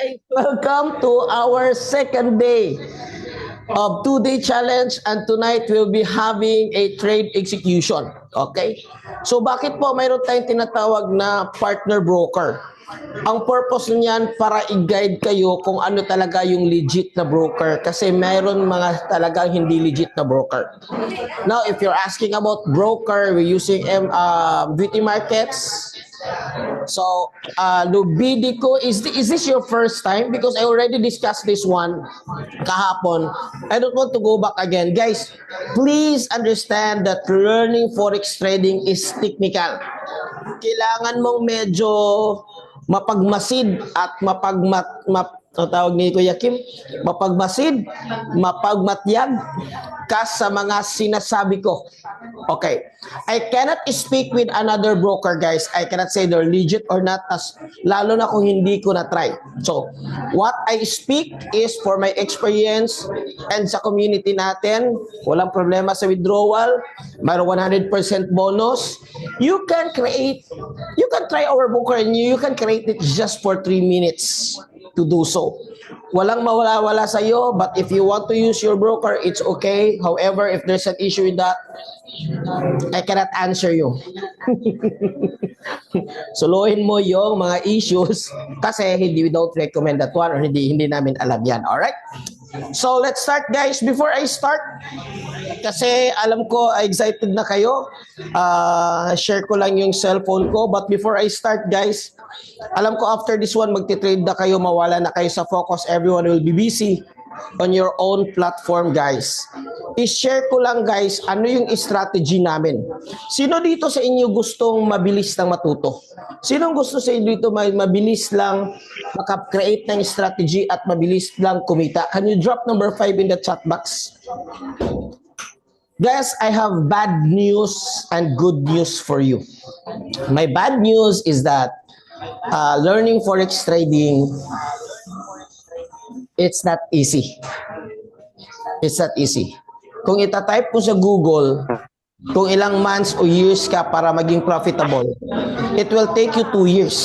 Hi! Welcome to our second day of 2-day challenge, and tonight we'll be having a trade execution. Okay? So bakit po mayroon tayong tinatawag na partner broker? Ang purpose niyan para i-guide kayo kung ano talaga yung legit na broker, kasi mayroon mga talagang hindi legit na broker. Now, if you're asking about broker, we're using beauty markets. So, Lubidico, is this your first time? Because I already discussed this one kahapon. I don't want to go back again. Guys, please understand that learning forex trading is technical. Kailangan mong medyo mapagmasid at tawag ni Kuya Kim, mapagmasid, mapagmatyag ka sa mga sinasabi ko. Okay. I cannot speak with another broker, guys. I cannot say they're legit or not, lalo na kung hindi ko na-try. So, what I speak is for my experience and sa community natin. Walang problema sa withdrawal. Mayroon 100% bonus. You can try our broker and you can create it just for 3 minutes to do so. Walang mawala-wala sa iyo, but if you want to use your broker, it's okay. However, if there's an issue with that, I cannot answer you. Suluhin mo yung mga issues kasi we don't recommend that one, or hindi namin alam yan. Alright? So, let's start, guys. Before I start, kasi alam ko excited na kayo, share ko lang yung cellphone ko. But before I start, guys, alam ko after this one, magti-trade na kayo, mawala na kayo sa focus. Everyone will be busy on your own platform, guys. I-share ko lang, guys, ano yung strategy namin. Sino dito sa inyo gustong mabilis lang matuto? Sinong gusto sa inyo dito mabilis lang maka-create ng strategy at mabilis lang kumita? Can you drop number 5 in the chat box? Guys, I have bad news and good news for you. My bad news is that learning forex trading, it's not easy. It's not easy. Kung itatype ko sa Google, kung ilang months o years ka para maging profitable, it will take you 2 years.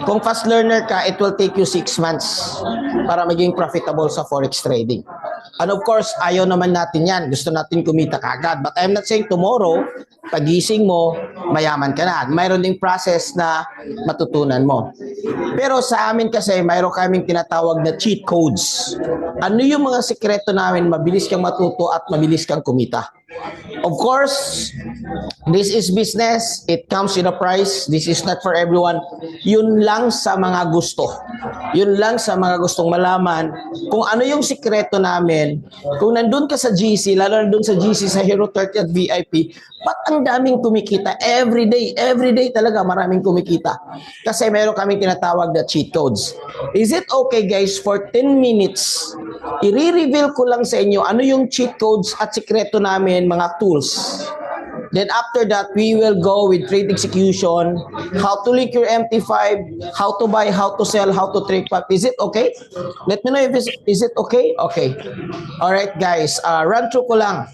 Kung fast learner ka, it will take you 6 months para maging profitable sa forex trading. And of course, ayaw naman natin yan. Gusto natin kumita kagad. But I'm not saying tomorrow, pagising mo, mayaman ka na. Mayroon ding process na matutunan mo. Pero sa amin kasi, mayroon kaming tinatawag na cheat codes. Ano yung mga sekreto namin, mabilis kang matuto at mabilis kang kumita? Of course, this is business. It comes with a price. This is not for everyone. Yun lang sa mga gusto. Yun lang sa mga gustong malaman kung ano yung sikreto namin. Kung nandun ka sa GC, lalo nandun sa GC sa Hero 30 at VIP, ba't ang daming kumikita? Every day talaga maraming kumikita. Kasi meron kaming tinatawag na cheat codes. Is it okay, guys, for 10 minutes, i-reveal ko lang sa inyo ano yung cheat codes at sikreto namin, mga tools. Then after that, we will go with trade execution, how to link your MT5, how to buy, how to sell, how to trade pack. Is it okay? Let me know if is it okay? Okay. Alright, guys, run through ko lang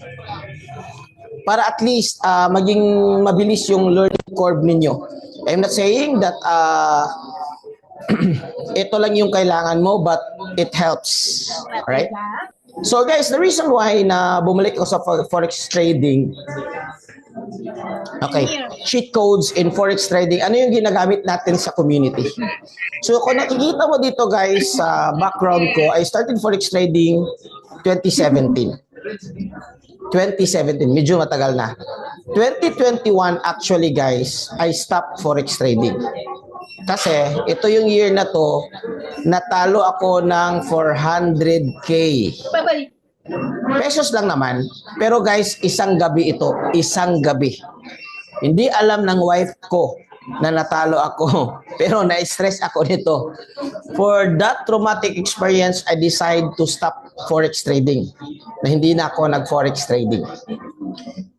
para at least maging mabilis yung learning curve ninyo. I'm not saying that ito lang yung kailangan mo, but it helps. Alright? So guys, the reason why na bumalik ako sa forex trading, okay, cheat codes in forex trading, ano yung ginagamit natin sa community? So kung nakikita mo dito, guys, sa background ko, I started forex trading 2017. 2017, medyo matagal na. 2021, actually, guys, I stopped forex trading. Kasi ito yung year na to, natalo ako ng 400K. Pesos lang naman. Pero guys, isang gabi ito. Isang gabi. Hindi alam ng wife ko na natalo ako. Pero na-stress ako nito. For that traumatic experience, I decide to stop forex trading. Na hindi na ako nag-forex trading.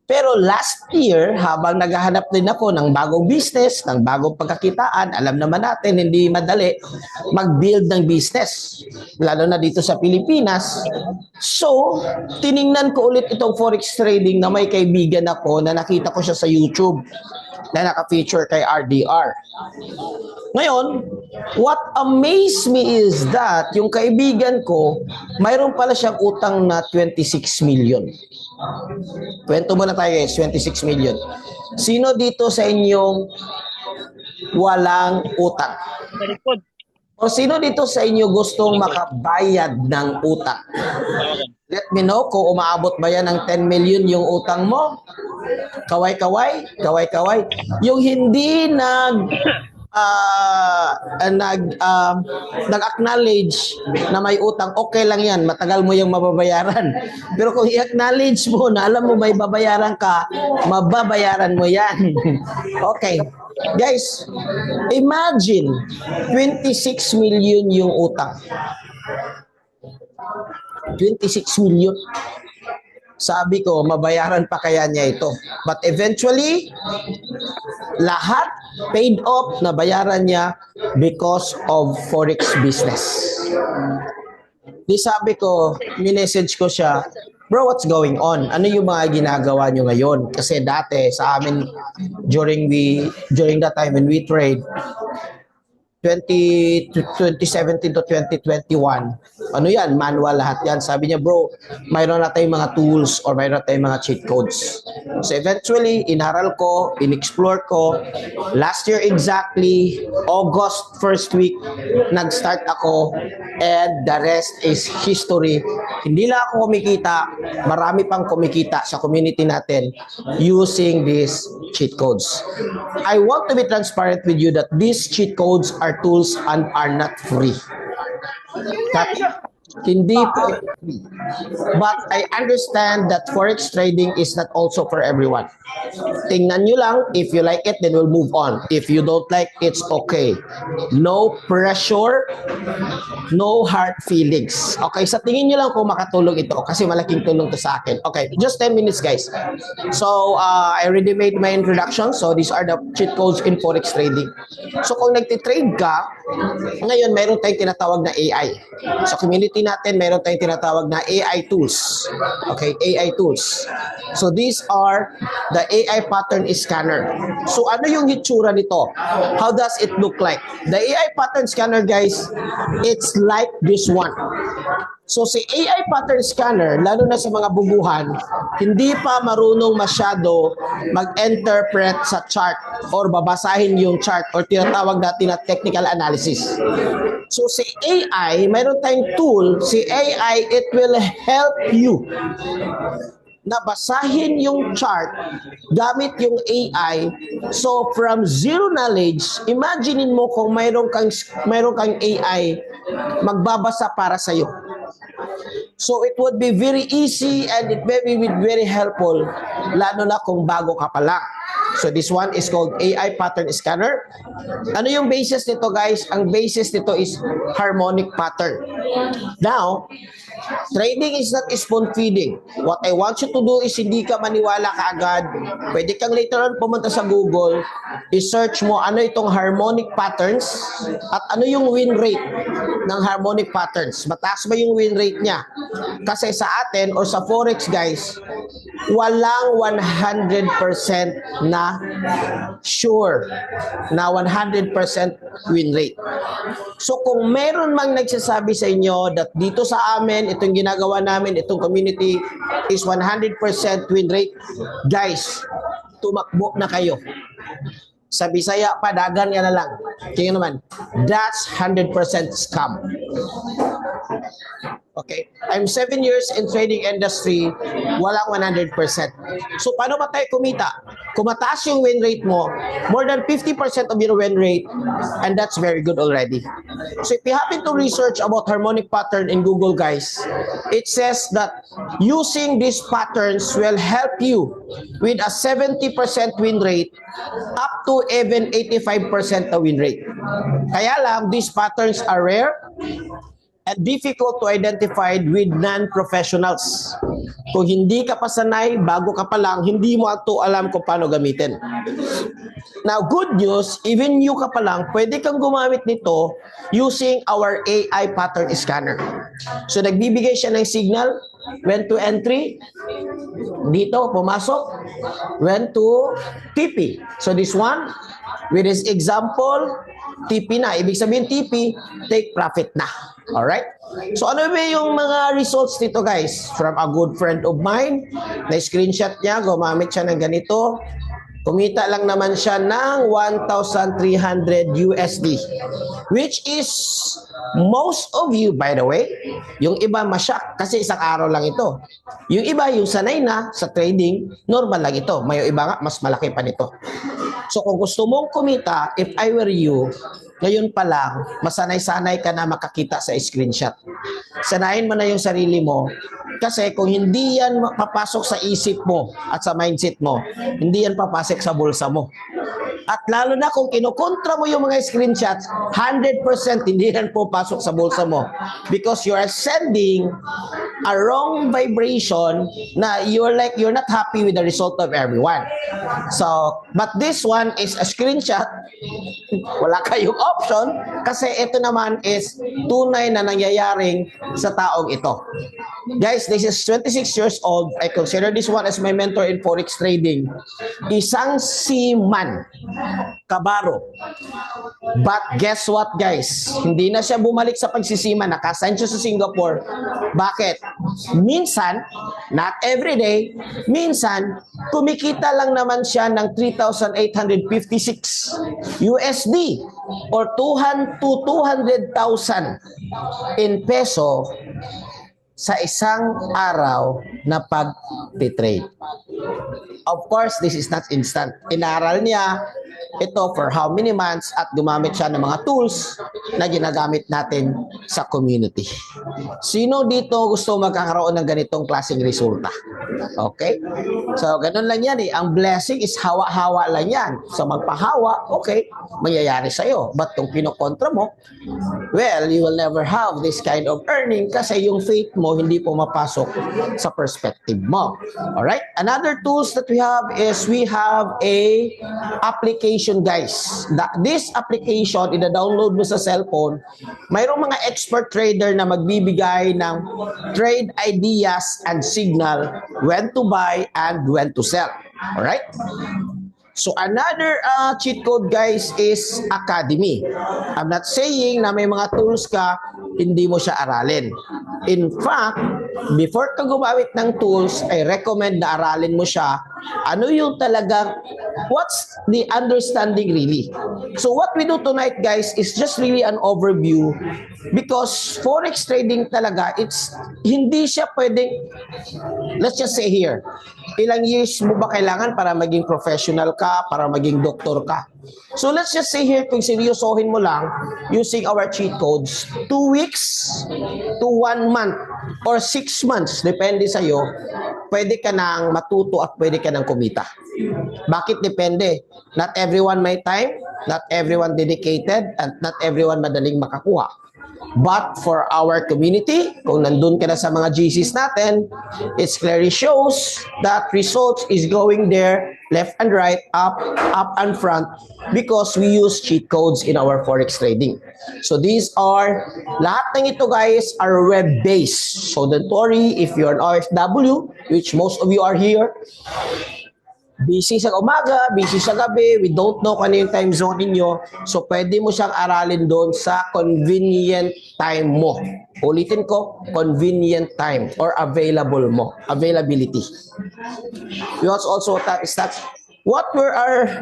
Pero last year, habang naghahanap din ako ng bagong business, ng bagong pagkakitaan, alam naman natin, hindi madali mag-build ng business, lalo na dito sa Pilipinas. So, tiningnan ko ulit itong forex trading na may kaibigan ako na nakita ko siya sa YouTube na naka-feature kay RDR. Ngayon, What amazed me is that yung kaibigan ko, mayroon pala siyang utang na 26 million. Kwento muna tayo guys, 26 million. Sino dito sa inyong walang utang? O sino dito sa inyo gustong makabayad ng utang? Let me know kung umaabot ba yan ng 10 million yung utang mo. Kaway-kaway, kaway-kaway. Yung hindi nag-acknowledge na may utang, okay lang yan, matagal mo yung mababayaran. Pero kung i-acknowledge mo na alam mo may babayaran ka, mababayaran mo yan. Okay. Guys, imagine 26 million yung utang. 26 million. Sabi ko, mabayaran pa kaya niya ito. But eventually, lahat paid off, nabayaran niya because of forex business. Di sabi ko, minessage ko siya, bro, what's going on? Ano yung mga ginagawa nyo ngayon? Kasi dati sa amin, during that time when we trade, 2017 to 2021, ano yan, manual lahat yan. Sabi niya, bro, mayroon na tayong mga tools or mayroon na tayong mga cheat codes. So eventually, inaral ko, in-explore ko. Last year exactly, August first week, nag-start ako and the rest is history. Hindi lang ako kumikita, marami pang kumikita sa community natin using these cheat codes. I want to be transparent with you that these cheat codes are tools and are not free. Hindi po free. But I understand that forex trading is not also for everyone. Tingnan nyo lang. If you like it, then we'll move on. If you don't like, it's okay. No pressure, no hard feelings. Okay, sa tingin nyo lang kung makatulong ito kasi malaking tulong to sa akin. Okay, just 10 minutes guys. So, I already made my introduction. So, these are the cheat codes in forex trading. So, kung nagtitrade ka, ngayon mayroon tayong tinatawag na AI. Sa community natin, mayroon tayong tinatawag na AI tools. Okay, AI tools. So, these are the AI pattern scanner. So, ano yung hitsura nito? How does it look like? The AI pattern scanner, guys, it's like this one. So, si AI pattern scanner, lalo na sa mga bubuhan, hindi pa marunong masyado mag-interpret sa chart or babasahin yung chart or tinatawag natin na technical analysis. So, si AI, mayroon tayong tool, si AI, it will help you na basahin yung chart gamit yung AI. So from zero knowledge, imaginein mo kung mayroon kang AI magbabasa para sa iyo. So it would be very easy and it may be very helpful lalo na kung bago ka pa lang. So this one is called AI pattern scanner. Ano yung basis nito guys? Ang basis nito is harmonic pattern. Now, trading is not spoon feeding. What I want you to do is hindi ka maniwala kaagad. Pwede kang later on pumunta sa Google, i-search mo ano itong harmonic patterns at ano yung win rate ng harmonic patterns. Mataas ba yung win rate niya? Kasi sa atin or sa forex guys, walang 100% na sure na 100% win rate. So kung meron mang nagsasabi sa inyo that dito sa amin, itong ginagawa namin, itong community is 100% win rate, guys, tumakbo na kayo. Sa Bisaya, padagan yan na lang. Kaya naman, that's 100% scam. Okay? I'm 7 years in trading industry, walang 100%. So, paano ba tayo kumita? Kung mataas yung win rate mo, more than 50% of your win rate, and that's very good already. So, if you happen to research about harmonic pattern in Google, guys, it says that using these patterns will help you with a 70% win rate up to even 85% na win rate. Kaya lang, these patterns are rare and difficult to identify with non-professionals. Kung hindi ka pa sanay, bago ka pa lang, hindi mo ito alam kung paano gamitin. Now, good news, even you ka pa lang, pwede kang gumamit nito using our AI pattern scanner. So, nagbibigay siya ng signal, when to entry, dito, pumasok, when to TP. So, this one, with this example, TP na. Ibig sabihin TP, take profit na. Alright? So ano ba yung mga results dito guys? From a good friend of mine, na-screenshot niya, gumamit siya ng ganito. Kumita lang naman siya ng 1,300 USD. Which is, most of you, by the way, yung iba masyak kasi isang araw lang ito. Yung iba, yung sanay na sa trading, normal lang ito. May iba nga, mas malaki pa nito. So kung gusto mong kumita, if I were you, ngayon pa lang, masanay-sanay ka na makakita sa screenshot. Sanayin mo na yung sarili mo. Kasi kung hindi yan papasok sa isip mo at sa mindset mo, hindi yan papasok sa bulsa mo. At lalo na kung kinukontra mo yung mga screenshots, 100% hindi yan pupasok sa bulsa mo. Because you are sending a wrong vibration na you're not happy with the result of everyone. So, but this one is a screenshot. Wala kayong option kasi ito naman is tunay na nangyayaring sa taong ito. Guys, this is 26 years old. I consider this one as my mentor in forex trading. Isang seaman, kabaro. But guess what guys? Hindi na siya bumalik sa pagsisiman. Nakasign siya sa Singapore. Bakit? Minsan, not every day, minsan, kumikita lang naman siya ng 3,856 USD or 200,000 in peso sa isang araw na pag-trade. Of course, this is not instant. Inaral niya ito for how many months at gumamit siya ng mga tools na ginagamit natin sa community. Sino dito gusto magkakaroon ng ganitong klaseng resulta? Okay? So, ganun lang yan eh. Ang blessing is hawa-hawa lang yan. So, magpahawa, okay, mayayari sa'yo. But kung pinokontra mo, well, you will never have this kind of earning kasi yung faith mo hindi pumapasok sa perspective mo. Alright? Another tools that we have is we have a application guys. This application, ida-download mo sa cellphone, mayroong mga expert trader na magbibigay ng trade ideas and signal when to buy and when to sell. Alright? So another cheat code guys is Academy. I'm not saying na may mga tools ka, hindi mo siya aralin. In fact, before ka gumamit ng tools, I recommend na aralin mo siya. Ano yung talagang, what's the understanding really? So what we do tonight guys is just really an overview because forex trading talaga, hindi siya pwedeng, let's just say here, ilang years mo ba kailangan para maging professional ka, para maging doktor ka? So let's just say here, kung seryosohin mo lang using our cheat codes, 2 weeks to 1 month or 6 months, depende sa'yo, pwede ka nang matuto at pwede ka nang kumita. Bakit depende? Not everyone may time, not everyone dedicated, and not everyone madaling makakuha. But for our community, kung nandun ka na sa mga GCs natin, it clearly shows that results is going there, left and right, up and front, because we use cheat codes in our forex trading. So these are, lahat ng ito guys are web-based. So don't worry if you're an OFW, which most of you are here, busy sa umaga, busy sa gabi, we don't know kung ano yung time zone ninyo. So, pwede mo siyang aralin doon sa convenient time mo. Ulitin ko, convenient time or available mo. Availability. We also start.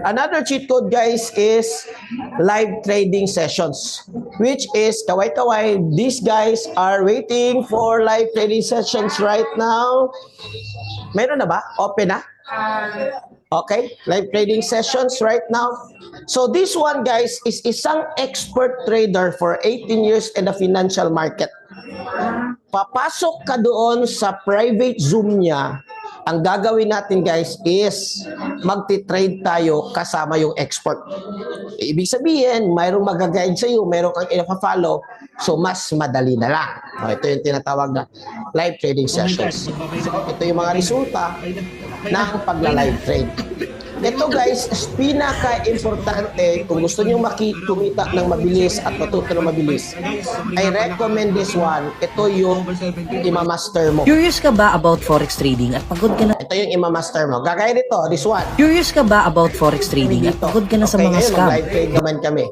Another cheat code guys is live trading sessions, which is kaway-kaway. These guys are waiting for live trading sessions right now. Meron na ba? Open na? Okay, live trading sessions right now. So this one guys is isang expert trader for 18 years in the financial market. Papasok ka doon sa private Zoom niya. Ang gagawin natin guys is magti-trade tayo kasama yung expert. Ibig sabihin, mayroong mag-guide sa iyo, mayroong kang i-follow, so mas madali na lang. Ito yung tinatawag na live trading sessions. So, ito yung mga resulta ng pagla-live trade. Ito guys, is pinaka-importante kung gusto niyo kumita ng mabilis at matuto ng mabilis. I recommend this one. Ito yung imamaster mo. Curious ka ba about forex trading at pagod ka na? Ito yung imamaster mo. Gagaya nito, this one. Curious ka ba about forex trading at pagod ka na sa mga ngayon, scam? live trade naman kami.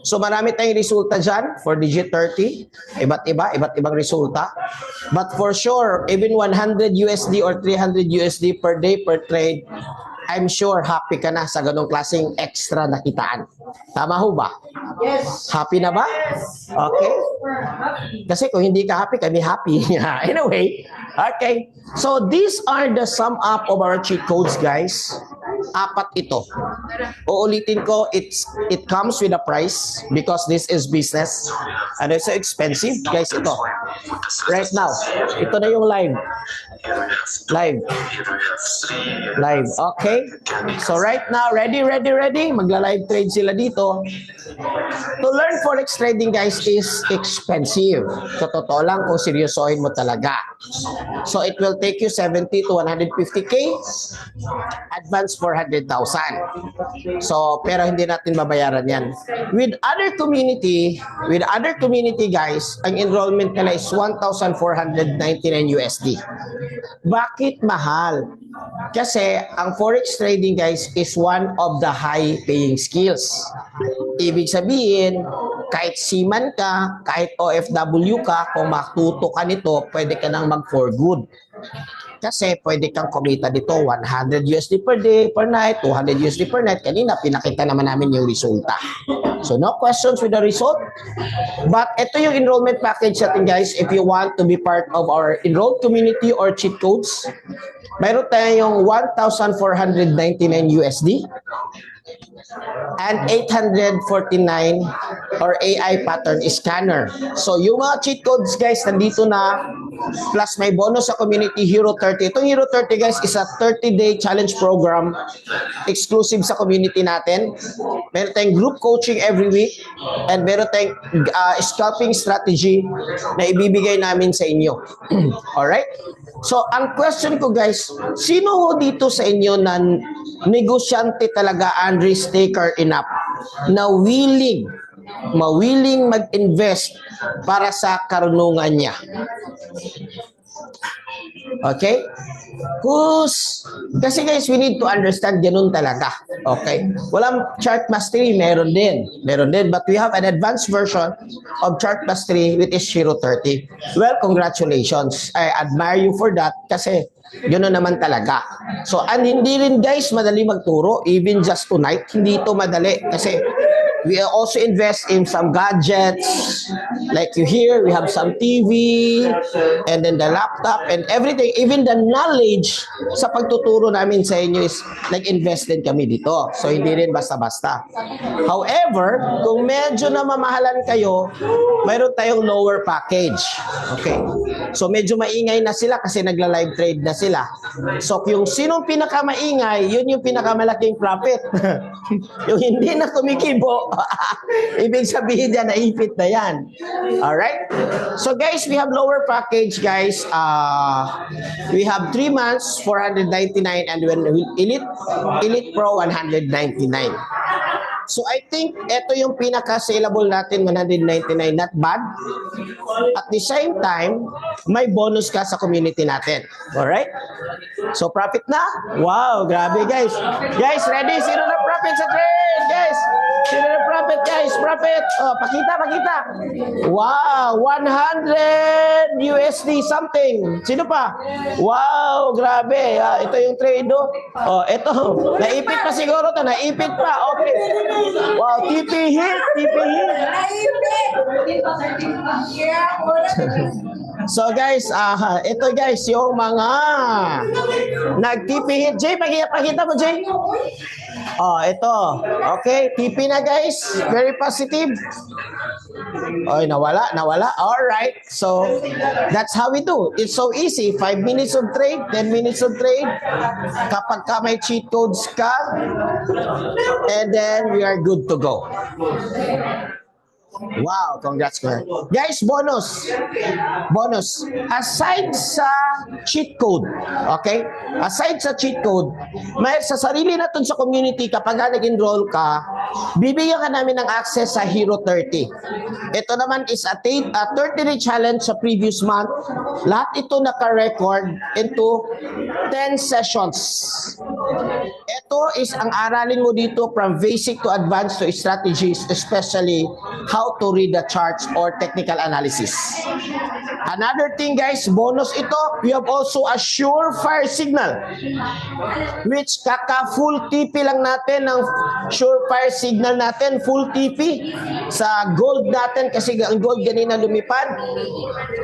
So marami tayong resulta dyan for digit 30. Iba't ibang resulta. But for sure, even 100 USD or 300 USD per day per trade, I'm sure happy ka na sa ganong klaseng extra na kitaan. Tama ho ba? Yes. Happy na ba? Okay. Kasi kung hindi ka happy, kami happy. Anyway, okay. So these are the sum up of our cheat codes, guys. Apat ito. Uulitin ko, it comes with a price because this is business and it's so expensive. Guys, ito. Right now, ito na yung live. Live. Okay. So right now, ready? Magla-live trade sila dito. To learn forex trading, guys, is expensive. So totoo lang kung seryosohin mo talaga. So it will take you 70 to 150k, advance 400,000. So pero hindi natin babayaran yan. With other community, guys, ang enrollment nila is 1,499 USD. Bakit mahal? Kasi ang forex trading, guys, is one of the high paying skills. Ibig sabihin, kahit seaman ka, kahit OFW ka, kung matuto ka nito, pwede ka nang mag for good. Kasi pwede kang kumita dito 100 USD per day, per night, 200 USD per night. Kanina, pinakita naman namin yung resulta. So, no questions with the result. But ito yung enrollment package natin, guys. If you want to be part of our enrolled community or cheat codes, mayroon tayong 1,499 USD and 849 or AI pattern scanner. So, yung mga cheat codes, guys, nandito na. Plus, may bonus sa Community Hero 30. Itong Hero 30, guys, is a 30-day challenge program exclusive sa community natin. Meron tayong group coaching every week and meron tayong scalping strategy na ibibigay namin sa inyo. Alright? So, ang question ko, guys, sino ho dito sa inyo na negosyante talaga and risk taker enough na willing mag-invest para sa karunungan niya? Okay? Kasi guys, we need to understand ganun talaga. Okay? Walang chart mastery, meron din. But we have an advanced version of chart mastery with is Hero 30. Well, congratulations. I admire you for that kasi gano'n naman talaga. So, and hindi rin guys madali magturo. Even just tonight, hindi ito madali. Kasi we also invest in some gadgets. Like you hear, we have some TV, and then the laptop, and everything. Even the knowledge sa pagtuturo namin sa inyo is nag-invest din kami dito. So, hindi rin basta-basta. However, kung medyo na mamahalan kayo, mayroon tayong lower package. Okay. So, medyo maingay na sila kasi nagla-live trade na sila. So, yung sinong pinakamaingay, yun yung pinakamalaking profit. Yung hindi na kumikibo, ibig sabihin niya, naipit na yan. Alright? So guys, we have lower package, guys. We have 3 months, 499, and when Elite Pro, 199. So I think ito yung pinaka-saleable natin, 199, not bad. At the same time, may bonus ka sa community natin. Alright? So profit na? Wow, grabe guys. Guys, ready? Sino na profit sa trade? Guys, sino na profit guys? Profit. Oh, pakita. Wow, 100 USD something. Sino pa? Wow, grabe. Ito yung trade do. Oh, ito. Naipit pa siguro to. Naipit pa. Okay. Wow, TP hit. So guys, ito guys, yung mga nag-TP hit. Jay, pakita mo, Jay. Oh, ito. Okay, TP na guys. Very positive. Oy, nawala. All right. So, that's how we do. It's so easy. 5 minutes of trade, 10 minutes of trade. Kapag ka may cheat codes ka, and then we are good to go. Wow, congrats, man. Guys, bonus. Aside sa cheat code, okay? Aside sa cheat code, may sa sarili natin sa community, kapag nag-enroll ka, bibigyan ka namin ng access sa Hero 30. Ito naman is a 30-day challenge sa previous month. Lahat ito naka-record into 10 sessions. ito is ang aralin mo dito from basic to advanced to strategies, especially how to read the charts or technical analysis. Another thing guys, bonus ito, you have also a surefire signal, which kaka-full TP lang natin ng surefire signal natin, full TP sa gold natin kasi ang gold ganina lumipad.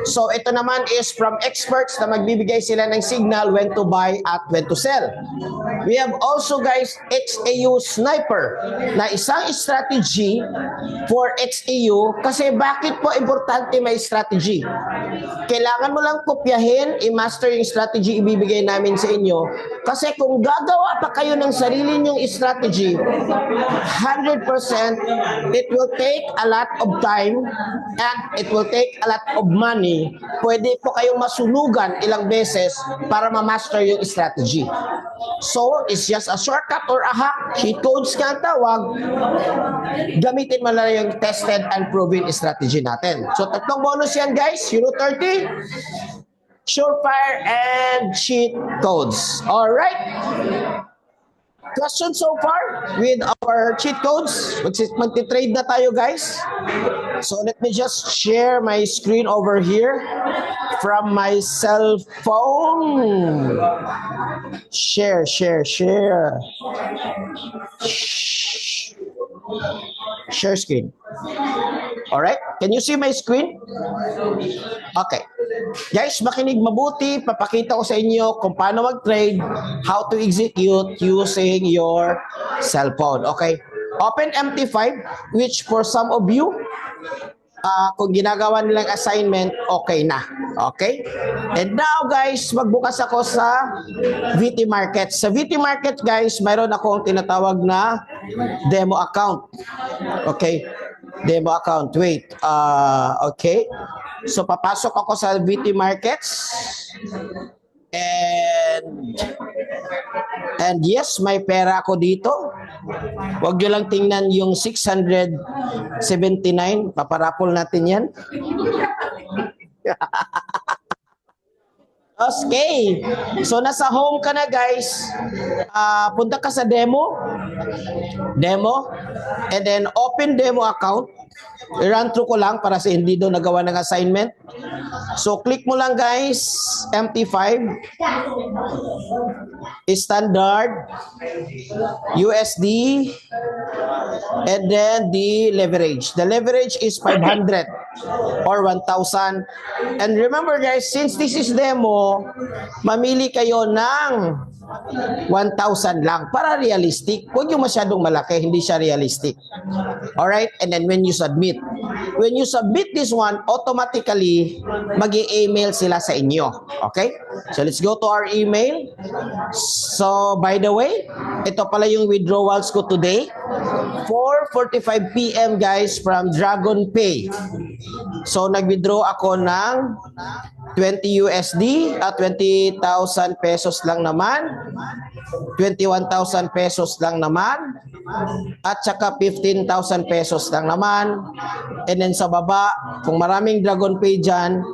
So ito naman is from experts na magbibigay sila ng signal when to buy at when to sell. We have also guys XAU Sniper na isang strategy for XAU kasi bakit po importante may strategy? Kailangan mo lang kopyahin, i-master yung strategy ibibigay namin sa inyo kasi kung gagawa pa kayo ng sarili nyong strategy 100% it will take a lot of time and it will take a lot of money. Pwede po kayong masunugan ilang beses para ma-master yung strategy. So, it's just a shortcut or a hack. Cheat codes nga ang tawag. Gamitin mo lang yung tested and proven strategy natin. So, tatlong bonus yan guys. Euro 30, surefire, and cheat codes. Alright? Questions so far with our cheat codes? Magti-trade na tayo guys. So let me just share my screen over here from my cell phone. Share. Share screen. Alright? Can you see my screen? Okay. Guys, makinig mabuti. Papakita ko sa inyo kung paano mag-trade, how to execute using your cell phone. Okay? Open MT5, which for some of you, kung ginagawa nilang assignment, okay na. Okay? And now guys, magbukas ako sa VT Market. Sa VT Market guys, mayroon akong tinatawag na demo account. Okay? Demo account. Wait. Okay. So papasok ako sa VT Markets. And yes, may pera ako dito. Huwag nyo lang tingnan yung 679. Paparapol natin yan. Okay. So nasa home ka na guys. Punta ka sa demo. And then open demo account. I-run through ko lang para sa hindi doon nagawa ng assignment. So click mo lang guys, MT5, standard, USD, and then the leverage. The leverage is 500 or 1,000. And remember guys, since this is demo, mamili kayo ng 1,000 lang para realistic. Huwag yung masyadong malaki, hindi siya realistic. Alright? And then when you submit this one, automatically mag-i-email sila sa inyo. Okay? So let's go to our email. So by the way, ito pala yung withdrawals ko today. 4:45 PM guys from Dragon Pay. So nag-withdraw ako ng 20 USD at 20,000 pesos lang naman. 21,000 pesos lang naman. At saka 15,000 pesos lang naman. And then sa baba, kung maraming Dragon Pay dyan,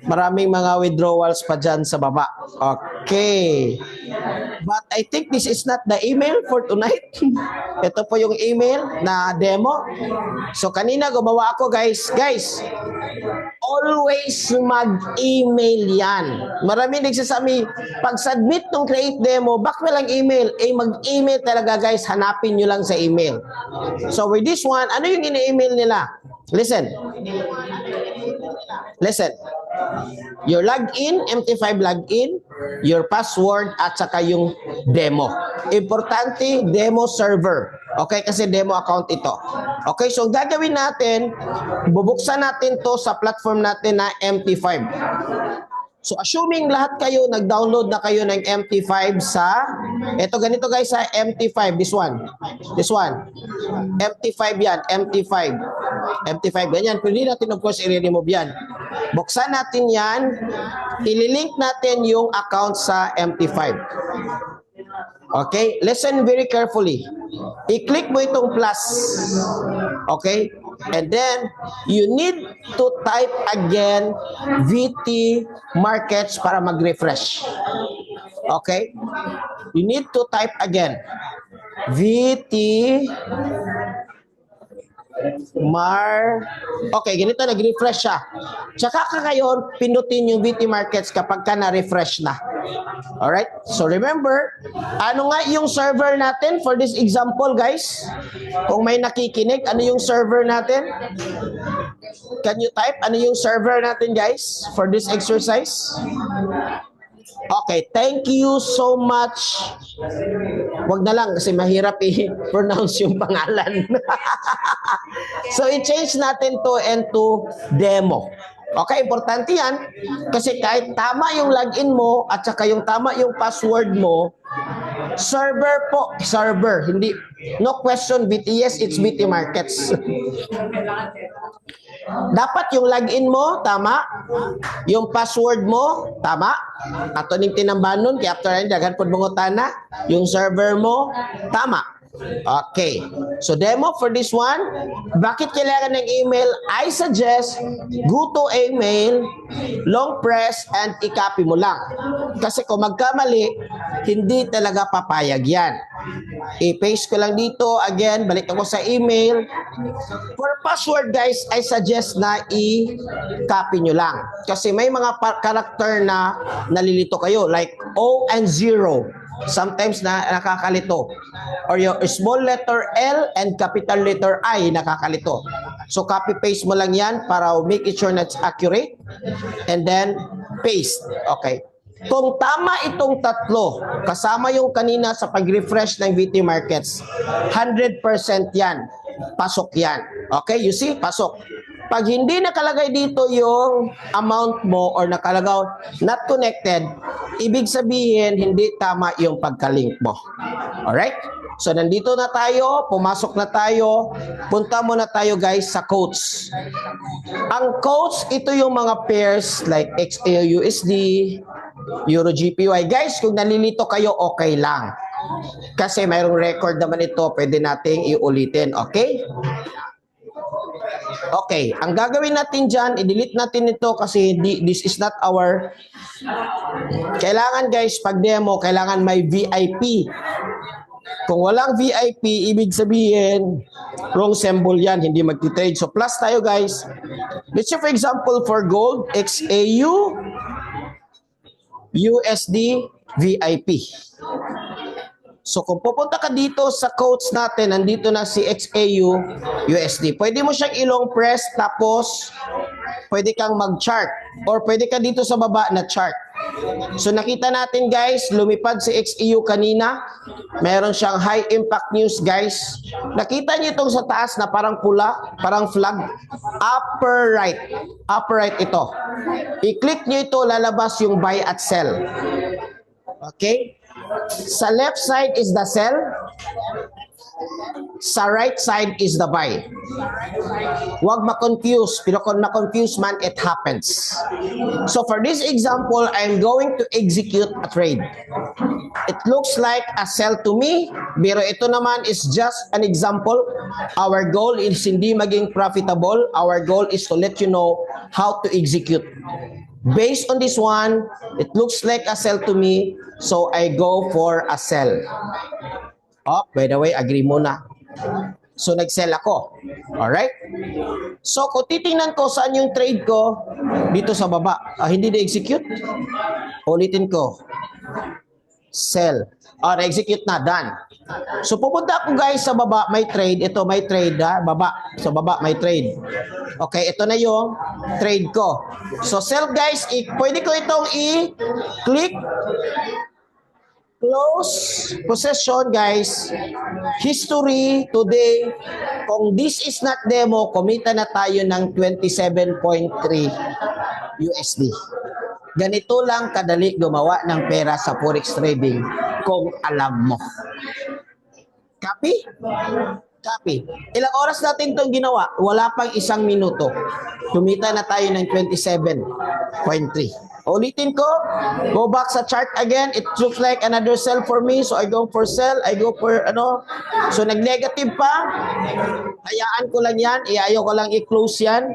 maraming mga withdrawals pa dyan sa baba. Okay. But I think this is not the email for tonight. Ito po yung email na demo. So kanina gumawa ako guys. Guys, always mag-email yan. Maraming nagsasabi, pag-submit ng create demo, back na lang email. Mag-email talaga guys, hanapin nyo lang sa email. So with this one, ano yung ina-email nila? Listen. Your login, MT5 login, your password, at saka yung demo. Importante, demo server. Okay, kasi demo account ito. Okay, so gagawin natin, bubuksan natin to sa platform natin na MT5. So assuming lahat kayo nag-download na kayo ng MT5 sa ito ganito guys sa MT5, this one. MT5 yan, MT5 ganyan. Pwede natin of course i-remove yan. Buksan natin yan, ililink natin yung account sa MT5. Okay, listen very carefully. I-click mo itong plus. Okay? And then, you need to type again VT Markets para mag-refresh. Okay? You need to type again. VT Okay, ganito, nag-refresh siya. Tsaka ka ngayon, pindutin yung VT Markets kapag ka na-refresh na. Alright? So remember, ano nga yung server natin for this example, guys? Kung may nakikinig, ano yung server natin? Can you type? Ano yung server natin, guys, for this exercise? Okay, thank you so much. Wag na lang kasi mahirap i-pronounce yung pangalan. So, i-change natin to into demo. Okay, importante yan. Kasi kahit tama yung login mo at saka yung tama yung password mo, server po, server. Hindi, no question, BTS, it's BT Markets. Dapat yung login mo, tama. Yung password mo, tama. Ato ning tinambanon, kaya after yan, dagan po bungotana. Yung server mo, tama. Okay. So, demo for this one. Bakit kailangan ng email? I suggest, go to email, long press, and i-copy mo lang. Kasi kung magkamali, hindi talaga papayag yan. I-paste ko lang dito. Again, balik ako sa email. For password, guys, I suggest na i-copy nyo lang. Kasi may mga character na nalilito kayo. Like O and 0. Sometimes na nakakalito. Or yung small letter L and capital letter I nakakalito. So copy-paste mo lang yan para make it sure that it's accurate. And then paste. Okay. Kung tama itong tatlo, kasama yung kanina sa pag-refresh ng VT Markets, 100% yan. Pasok yan. Okay, you see? Pasok. Pag hindi nakalagay dito yung amount mo or nakalagay not connected, ibig sabihin hindi tama yung pagka-link mo. Alright? So nandito na tayo, pumasok na tayo, punta muna tayo guys sa quotes. Ang quotes, ito yung mga pairs like XAUUSD, EUROGPY. Guys, kung nalilito kayo, okay lang. Kasi mayroong record naman ito, pwede nating iulitin. Okay? Okay, ang gagawin natin dyan, i-delete natin ito kasi this is not our... Kailangan guys, pag demo, kailangan may VIP. Kung walang VIP, ibig sabihin, wrong symbol yan, hindi magti-trade. So plus tayo guys. Let's say for example, for gold, XAU, USD, VIP. So kung pupunta ka dito sa quotes natin, nandito na si XAU USD. Pwede mo siyang ilong press tapos pwede kang mag-chart or pwede ka dito sa baba na chart. So nakita natin guys, lumipad si XAU kanina. Meron siyang high impact news guys. Nakita niyo itong sa taas na parang pula, parang flag. Upper right. Upper right ito. I-click niyo ito, lalabas yung buy at sell. Okay? Sa left side is the sell. Sa right side is the buy. Huwag ma-confuse. Pero kung na-confuse man, it happens. So for this example, I'm going to execute a trade. It looks like a sell to me. Pero ito naman is just an example. Our goal is hindi maging profitable. Our goal is to let you know how to execute. Based on this one, it looks like a sell to me. So I go for a sell. Oh, by the way, agree muna. So nag-sell ako. Alright? So kung titingnan ko saan yung trade ko, dito sa baba. Hindi na-execute. Ulitin ko. Sell. Na-execute na. Done. So pupunta ako guys sa baba, may trade. Ito may trade. Baba. Sa baba may trade. Okay, ito na yung trade ko. So sell guys, pwede ko itong i-click. Close possession guys. History today. Kung this is not demo, kumita na tayo ng 27.3 USD. Ganito lang kadali gumawa ng pera sa forex trading kung alam mo. Copy? Copy. Ilang oras natin itong ginawa? Wala pang 1 minuto. Kumita na tayo ng 27.3. Ulitin ko, go back sa chart again. It looks like another sell for me. So I go for sell. I go for So nag-negative pa. Hayaan ko lang yan. Ayaw ko lang i-close yan.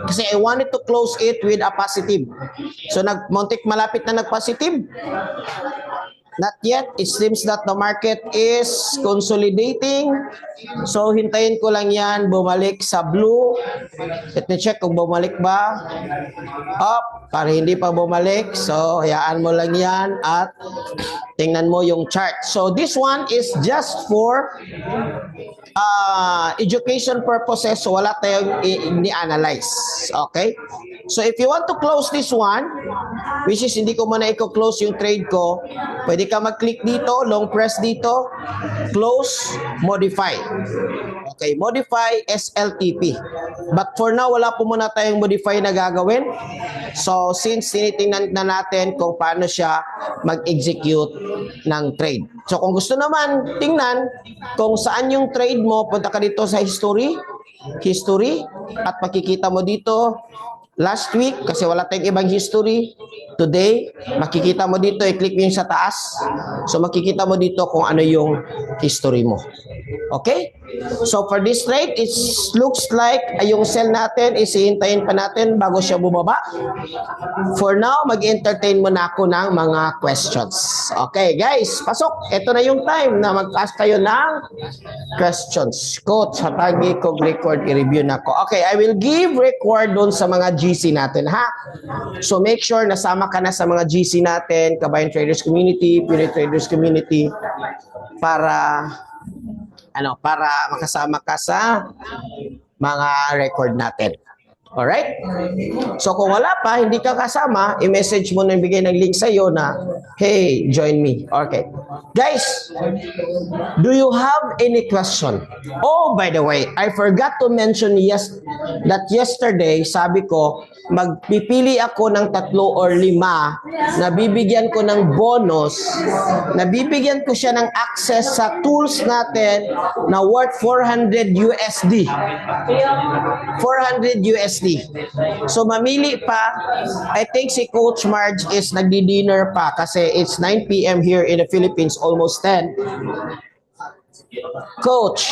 Kasi I wanted to close it with a positive. So malapit na nag-positive. Not yet. It seems that the market is consolidating. So, hintayin ko lang yan bumalik sa blue. Let me check kung bumalik ba. Up, para hindi pa bumalik. So, hayaan mo lang yan at tingnan mo yung chart. So, this one is just for education purposes. So, wala tayong i-analyze. Okay? So, if you want to close this one, which is hindi ko muna i-close yung trade ko, pwede ka mag-click dito, long press dito, close, modify. Okay, modify SLTP. But for now, wala po muna tayong modify na gagawin. So, since tinitingnan na natin kung paano siya mag-execute ng trade. So, kung gusto naman tingnan kung saan yung trade mo, punta ka dito sa history, at makikita mo dito, last week, kasi wala tayong ibang history, today, makikita mo dito, i-click mo yung sa taas. So, makikita mo dito kung ano yung history mo. Okay? So, for this trade, it looks like yung sell natin, isihintayin pa natin bago siya bumaba. For now, mag-entertain muna ako ng mga questions. Okay, guys, pasok. Ito na yung time na mag-ask kayo ng questions. Coach, hatagi kong record, i-review na ko. Okay, I will give record dun sa mga GC natin, ha? So, make sure nasama ka na sa mga GC natin, Kabayan Traders Community, Pinoy Traders Community, para makasama ka sa mga record natin. Alright? So kung wala pa, hindi ka kasama, i-message mo na bigay ng link sa iyo na, hey, join me. Okay. Guys, do you have any question? Oh, by the way, I forgot to mention that yesterday, sabi ko, magpipili ako ng 3 or 5 na bibigyan ko ng bonus, na bibigyan ko siya ng access sa tools natin na worth 400 USD. 400 USD. So mamili pa, I think si Coach Marge is nagdi-dinner pa kasi it's 9 p.m. here in the Philippines, almost 10. Coach,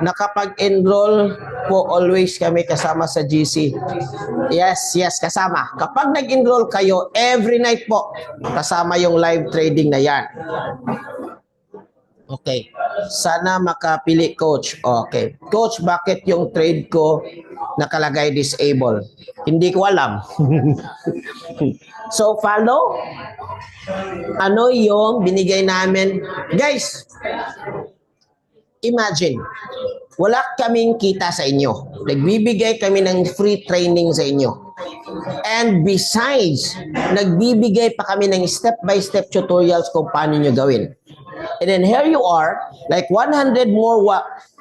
nakapag-enroll po always kami kasama sa GC. Yes, kasama. Kapag nag-enroll kayo, every night po, kasama yung live trading na yan. Okay. Sana makapili, Coach. Okay. Coach, bakit yung trade ko nakalagay disable? Hindi ko alam. So, follow. Ano yung binigay namin? Guys, imagine, wala kaming kita sa inyo. Nagbibigay kami ng free training sa inyo. And besides, nagbibigay pa kami ng step-by-step tutorials kung paano nyo gawin. And then here you are, like 100 more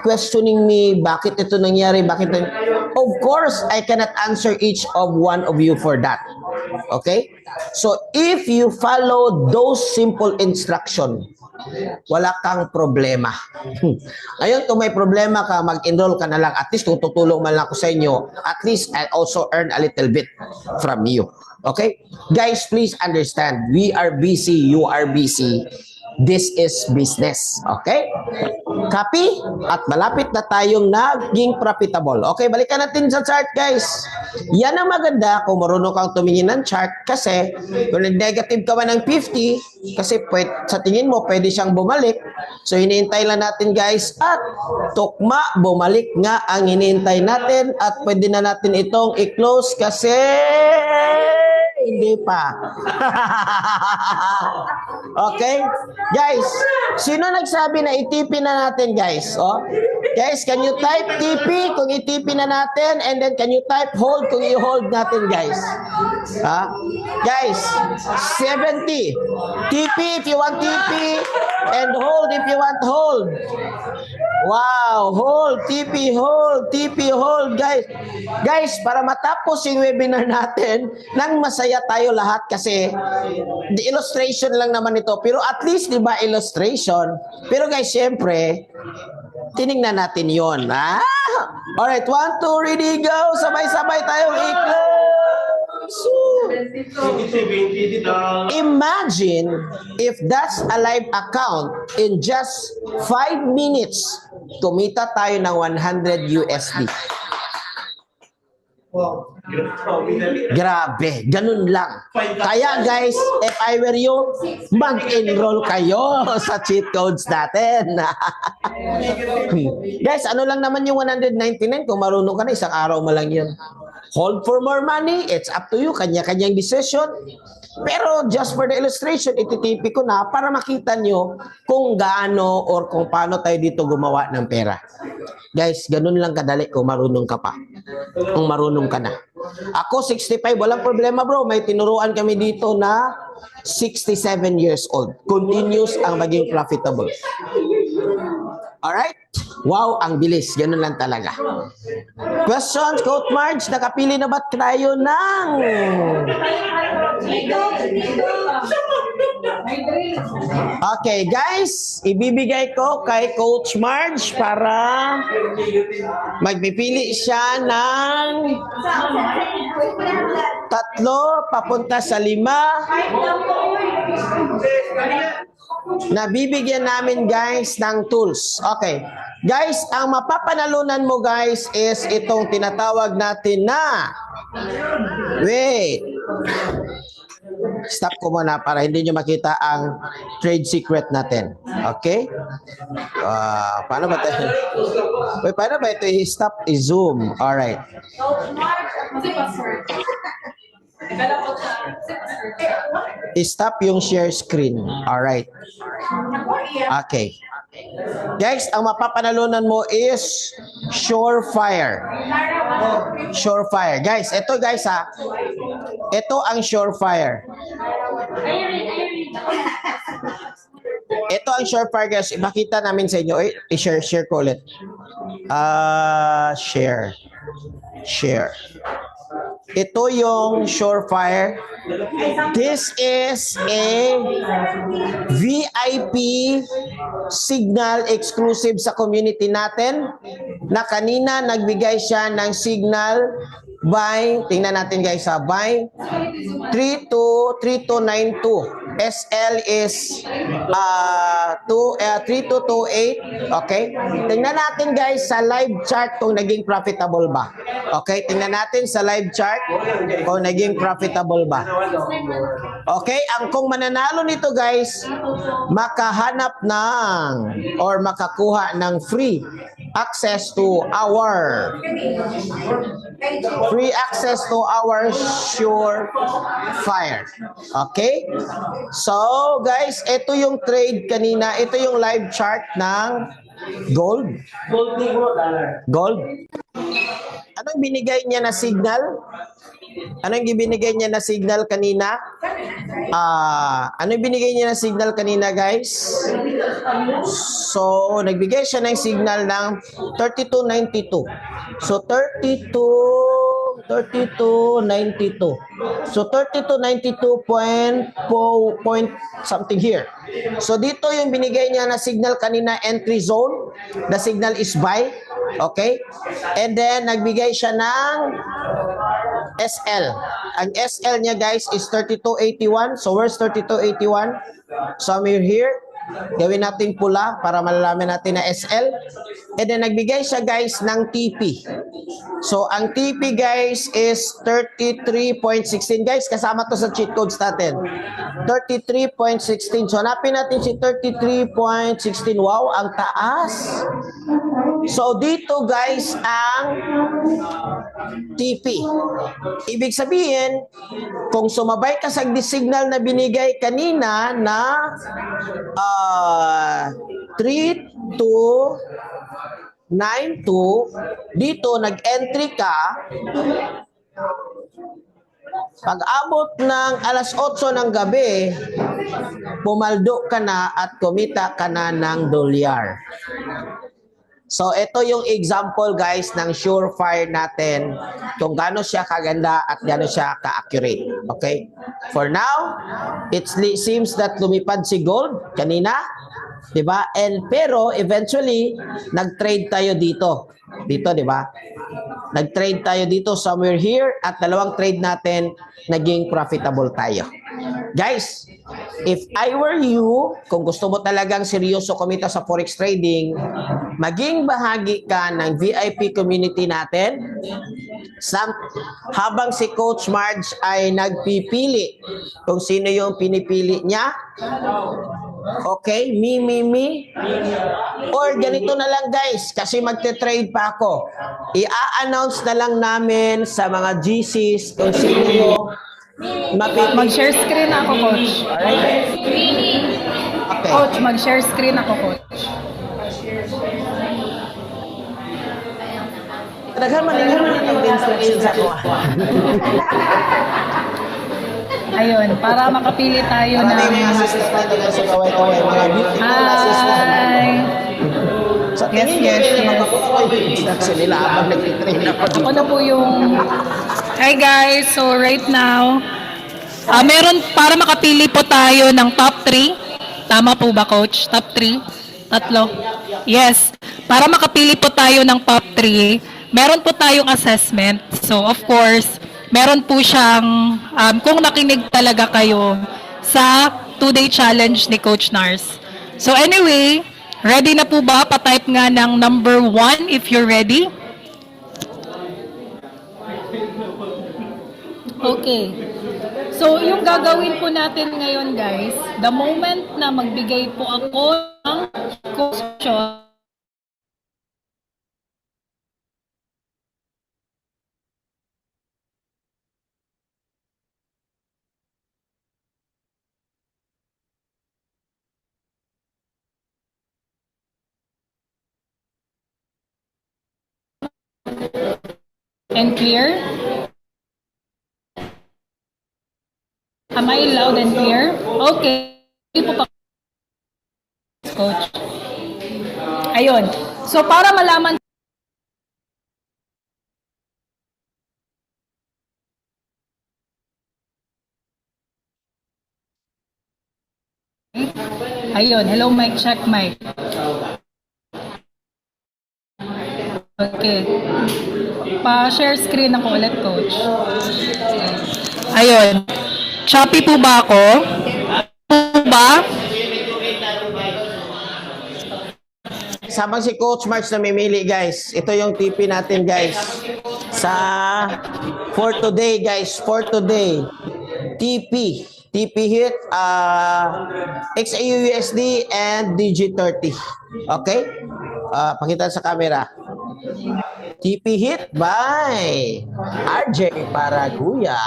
questioning me, bakit ito nangyari, Of course, I cannot answer each of one of you for that. Okay? So, if you follow those simple instructions, wala kang problema. Ngayon, kung may problema ka, mag-enroll ka na lang. At least, kung tutulong man lang ako sa inyo, at least I also earn a little bit from you. Okay? Guys, please understand, we are busy, you are busy. This is business. Okay? Copy? At malapit na tayong naging profitable. Okay, balikan natin sa chart, guys. Yan ang maganda kung marunong kang tumingin ng chart kasi kung nag-negative ka ba ng 50, kasi sa tingin mo, pwede siyang bumalik. So, hinihintay lang natin, guys. At tukma, bumalik nga ang hinihintay natin at pwede na natin itong i-close kasi hindi pa. Okay? Guys, sino nagsabi na itipin na natin, guys? Oh? Guys, can you type TP kung itipin na natin? And then, can you type hold kung i-hold natin, guys? Ha? Guys, 70. TP if you want TP. And hold if you want hold. Wow, hold, TP, hold, guys. Guys, para matapos yung webinar natin, nang masaya tayo lahat kasi the illustration lang naman ito. Pero at least, di ba, illustration. Pero guys, syempre, tinignan natin yon. Ah? Alright, 1, 2, ready, go. Sabay-sabay tayong i-close. Imagine if that's a live account in just 5 minutes, kumita tayo ng 100 USD. Grabe, ganun lang. Kaya guys, if I were you, mag-enroll kayo sa cheat codes natin. Guys, ano lang naman yung 199 kung marunong ka na, isang araw mo lang yun. Hold for more money, it's up to you, kanya-kanyang decision. Pero just for the illustration, ititipi ko na para makita nyo kung gaano or kung paano tayo dito gumawa ng pera. Guys, ganun lang kadali kung marunong ka pa. Kung marunong ka na. Ako, 65, walang problema bro. May tinuruan kami dito na 67 years old. Continuous ang maging profitable. Alright? Wow, ang bilis. Ganun lang talaga. Questions, Coach Marge? Nakapili na ba tayo ng... Okay, guys. Ibibigay ko kay Coach Marge para magpipili siya ng 3 papunta sa 5. Nabibigyan namin guys ng tools. Okay. Guys, ang mapapanalunan mo guys is itong tinatawag natin na wait. Stop ko muna para hindi nyo makita ang trade secret natin. Okay? Paano ba ito? Wait, paano ba ito i-stop, i-zoom? Alright. I-stop yung share screen. Alright. Okay. Guys, ang mapapanalunan mo is Surefire. Surefire. Guys, ito guys ha. Ito ang Surefire. Ito ang Surefire guys. Makita namin sa inyo. I-share ko ulit. Share. Ito yung Surefire. This is a VIP signal exclusive sa community natin na kanina nagbigay siya ng signal by, tingnan natin guys ha, by 3292. SL is 3228. Okay? Tingnan natin guys sa live chart kung naging profitable ba. Okay? Tingnan natin sa live chart kung naging profitable ba. Okay? Ang kung mananalo nito guys, makahanap ng or makakuha ng free access to our Surefire. Okay? So, guys, ito yung trade kanina. Ito yung live chart ng gold. Gold. Anong binigay niya na signal? Anong binigay niya na signal kanina? Anong binigay niya na signal kanina, guys? So, nagbigay siya ng signal ng 3292. So, 3292. So 3292 point something here. So dito yung binigay niya na signal kanina, entry zone. The signal is buy. Okay? And then nagbigay siya ng SL. Ang SL niya guys is 3281. So where's 3281? Somewhere here. Gawin natin pula para malalaman natin na SL. And then nagbigay siya guys ng TP. So ang TP guys is 33.16. Guys, kasama to sa cheat codes natin. 33.16. So hanapin natin si 33.16. Wow, ang taas. So dito guys ang TP. Ibig sabihin, kung sumabay ka sa signal na binigay kanina na 3292, dito nag-entry ka, pag-abot ng alas 8 ng gabi, pumaldo ka na at kumita ka na ng dolyar. So, ito yung example guys ng Surefire natin kung gaano siya kaganda at gaano siya ka-accurate. Okay? For now, it seems that lumipad si gold kanina. Diba? Pero eventually, nag-trade tayo dito. Dito, diba? Nag-trade tayo dito somewhere here at dalawang trade natin naging profitable tayo. Guys, if I were you, kung gusto mo talagang seryoso kumita sa forex trading, maging bahagi ka ng VIP community natin. Habang si Coach Marge ay nagpipili kung sino yung pinipili niya. Okay, me. Or ganito na lang guys, kasi magte-trade pa ako. I-announce na lang namin sa mga GCs kung sino yung mapipili. Mag-share screen ako, Coach. Okay. Coach, mag-share screen ako, Coach. Talagang maningan yung instructions ako. Ayun, para makapili tayo ng... Maraming mga assistant natin sa kaway-kaway, mga beautiful assistant. Hi! Sa tingin Yes, nyo, yes. makakuha yung instruction nila habang nagtitrain ako dito. Ako na po yung... Hi guys, so right now, meron para makapili po tayo ng top 3. Tama po ba, Coach? Top 3? Tatlo? Yes. Para makapili po tayo ng top 3, meron po tayong assessment. So, of course, meron po siyang, kung nakinig talaga kayo sa 2-day challenge ni Coach Nars. So anyway, ready na po ba? Pa-type nga ng number 1 if you're ready. Okay. So yung gagawin po natin ngayon guys, the moment na magbigay po ako ng question, and clear? Am I loud and clear? Okay. Hindi po pa, Coach. Ayun. So, para malaman ayun. Hello, mic check, mic. Okay. Pa-share screen ako ulit, Coach. Ayun. Choppy po ba ako? Po ba? Sabang si Coach March na mimili guys. Ito yung TP natin guys. For today guys. For today. TP. TP hit. XAUUSD and DG30. Okay? Pakita sa camera. TP hit by RJ Paraguya.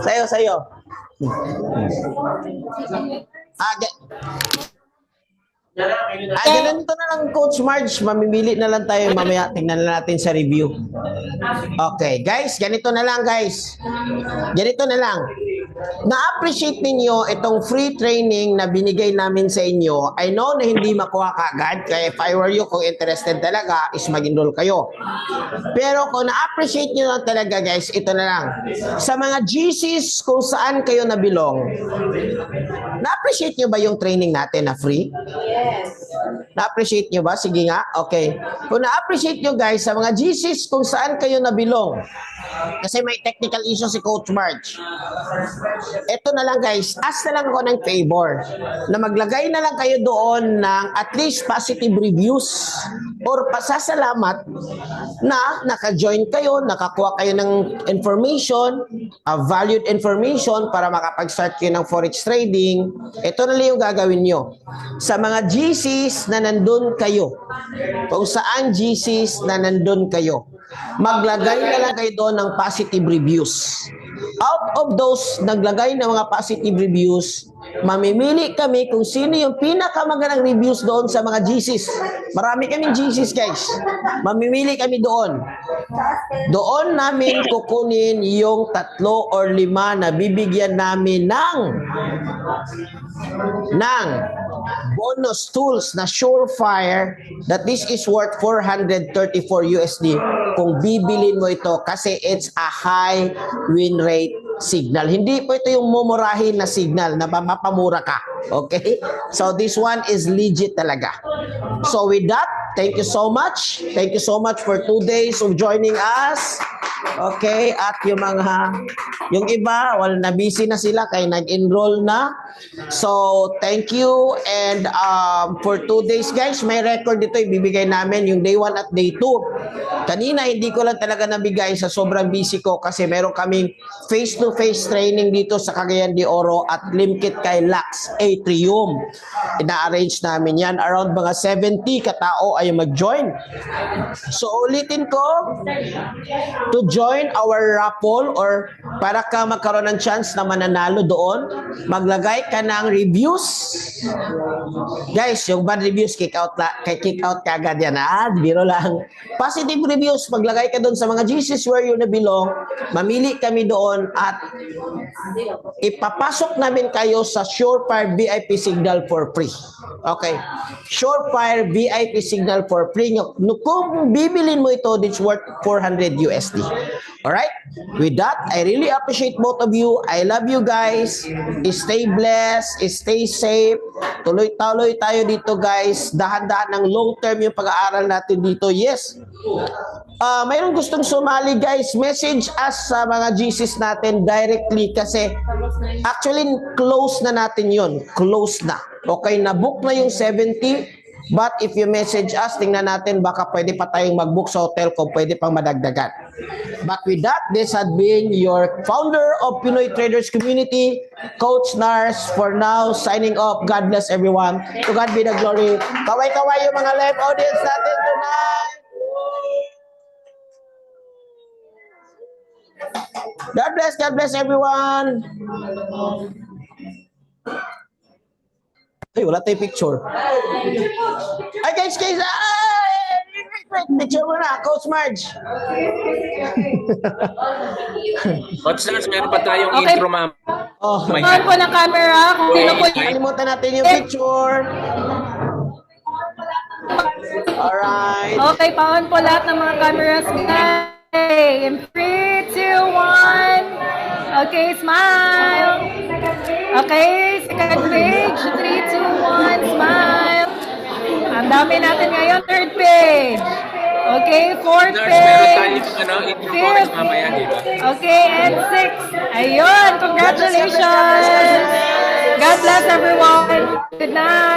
Sayo. Ganito na lang Coach Marge, mamimili na lang tayo mamaya, tingnan na natin sa review. Okay, guys, ganito na lang guys. Ganito na lang. Na-appreciate ninyo itong free training na binigay namin sa inyo. I know na hindi makuha kaagad, kaya if I were you, kung interested talaga, is mag-enroll kayo. Pero kung na-appreciate nyo lang talaga guys, ito na lang. Sa mga GCs kung saan kayo nabilong, na-appreciate nyo ba yung training natin na free? Na-appreciate nyo ba? Sige nga. Okay. Kung na-appreciate nyo guys, sa mga GCs kung saan kayo nabilong, kasi may technical issue si Coach Marge. Ito na lang guys, ask na lang ako ng favor na maglagay na lang kayo doon ng at least positive reviews or pasasalamat na naka-join kayo, nakakuha kayo ng information, valued information para makapag-start kayo ng forex trading. Ito na lang yung gagawin nyo. Sa mga GCs na nandun kayo, kung saan GCs na nandun kayo, maglagay na lang kayo doon ng positive reviews. Out of those naglagay ng mga positive reviews, mamimili kami kung sino yung pinakamagandang reviews doon sa mga GCs. Marami kaming GCs guys. Mamimili kami doon. Doon namin kukunin yung 3 or 5 na bibigyan namin ng bonus tools na Surefire that this is worth 434 USD kung bibilin mo ito kasi it's a high win rate signal. Hindi po ito yung mumurahin na signal na mapamura ka. Okay? So this one is legit talaga. So with that, thank you so much. Thank you so much for 2 days of joining us. Okay, at yung iba, na busy na sila kaya nag-enroll na. So, thank you. And for 2 days, guys, may record dito ibibigay namin yung day 1 at day 2. Kanina, hindi ko lang talaga nabigay sa sobrang busy ko kasi meron kaming face-to-face training dito sa Cagayan de Oro at Limkit kay Lax Atrium. Ina-arrange namin yan. Around mga 70 katao ay mag-join. So, ulitin ko, to join our raffle or para ka magkaroon ng chance na mananalo doon, maglagay ka ng reviews. Guys, yung bad reviews, kick out ka agad yan. Biro lang. Positive reviews, maglagay ka doon sa mga Jesus where you na belong. Mamili kami doon at ipapasok namin kayo sa Surefire VIP signal for free. Okay. Surefire VIP signal for free. Kung bibilin mo ito, it's worth 400 USD. Alright? With that, I really appreciate both of you. I love you guys. Stay blessed. Stay safe. Tuloy-tuloy tayo dito, guys. Dahan-dahan ng long term yung pag-aaral natin dito. Yes. Mayroong gustong sumali, guys. Message us sa mga GCs natin directly kasi actually close na natin yun. Close na. Okay, na-book na yung 70. But if you message us, tingnan natin baka pwede pa tayong mag-book sa hotel kung pwede pang madagdagan. But with that, this had been your founder of Pinoy Traders Community, Coach Nars, for now, signing off. God bless everyone. To God be the glory. Kaway-kaway yung mga live audience natin tonight. God bless everyone. Ay, wala tayong picture. Ay, guys, wait, picture mo na, Coach Marge. Coach Nars, meron pa tayong Okay. intro, ma'am. Oh, My On po ng camera. Kung sino po kalimutan natin yung picture. Alright. Okay, pa-on po lahat ng mga cameras. Okay, in 3, 2, 1. Okay, smile. Okay, second page. 3, 2, 1, smile. Ang dami natin ngayon, third page. Okay, fourth Nars, meron page. tayong intro chorus mamaya, di ba? Okay, and 6. Ayun, congratulations. God bless everyone. Good night.